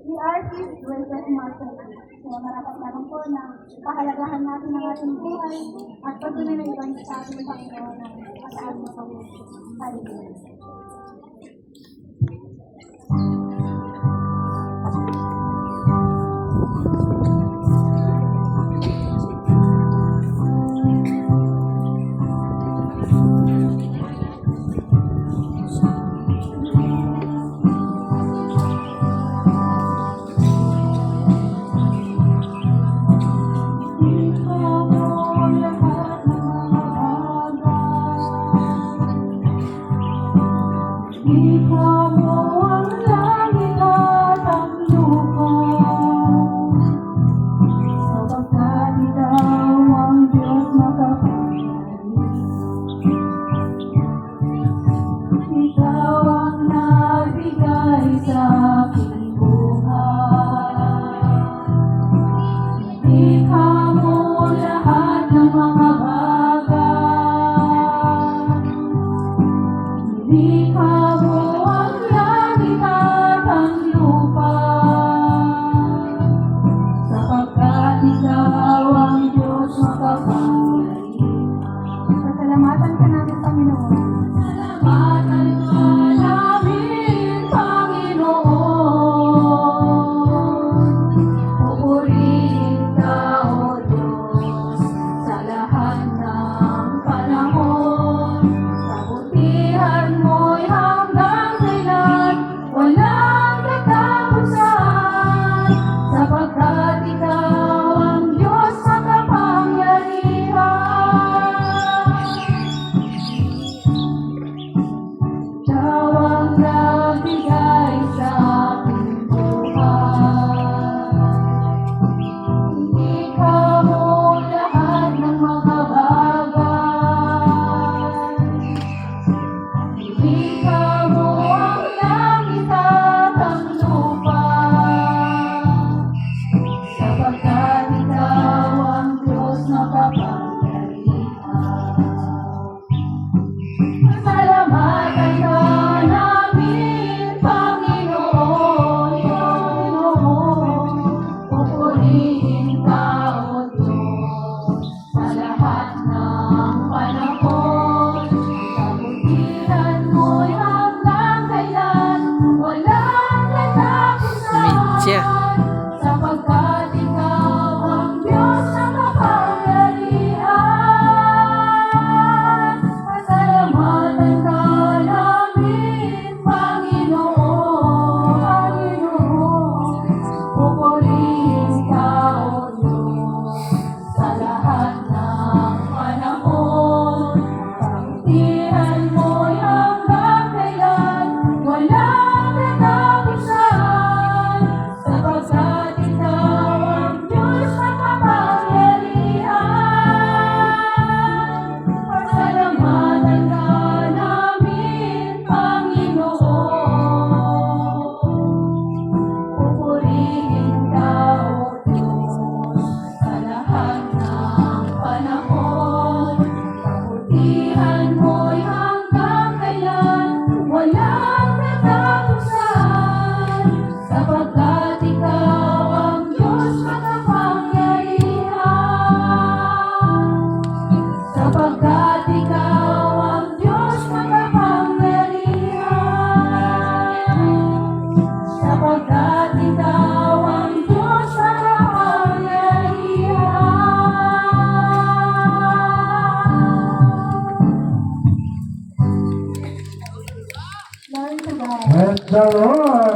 The artist greatest masterpiece. Kaya marapat lamang po na pahalagahan natin ang ating buhay at patuloy na ibang sa ating Panginoon ng pag-aaral sa buhay. Hallelujah. Ikaw mo ang langit at ang lupa, sapagkat ikaw ang Diyos makapangyarihan. Ikaw ang nagbigay sa aking buhay. Ikaw mo lahat ng mga bagay. Ikaw mo ang langit at ang lupa, sapagkat ikaw ang Diyos makapangyarihan. Pasalamatan ka namin, Panginoon. Salamatan ka namin, Panginoon. Pupurihin ka, O Diyos, sa lahat ng panahon. Kabutihan mo'y hanggang kailan, walang katapusan, sapagkat ikaw ang Diyos makapangyarihan. Ikaw ang nagbigay sa aking buhay. Ikaw mo lahat ng mga bagay. Ikaw mo ang langit at ang lupa, sapagkat ikaw ang Diyos makapangyarihan. Pasalamatan ka namin, Panginoon, Panginoon. Pupurihin ka, O Diyos, sa lahat ng panahon. Kabutihan mo'y hanggang kailan, walang Medya. katapusan, sapagkat ikaw ang Diyos na makapangyarihan. Pasalamatan ka namin, Panginoon, Panginoon. Pupurihin ka, O Diyos, sa lahat ng panahon. Kabutihan mo'y hanggang kailan, walang katapusan, sapagkat ikaw ang Diyos na makapangyarihan. Pasalamatan ka namin, Panginoon. Pupurihin ka, O Diyos, sa lahat ng panahon. Kabutihan mo'y hanggang kailan, walang katapusan, sapagkat ikaw ang Diyos makapangyarihan. Sapagkat ikaw ang Diyos makapangyarihan. Sapagkat ikaw ang Diyos makapangyarihan. Glory to God. Praise the Lord.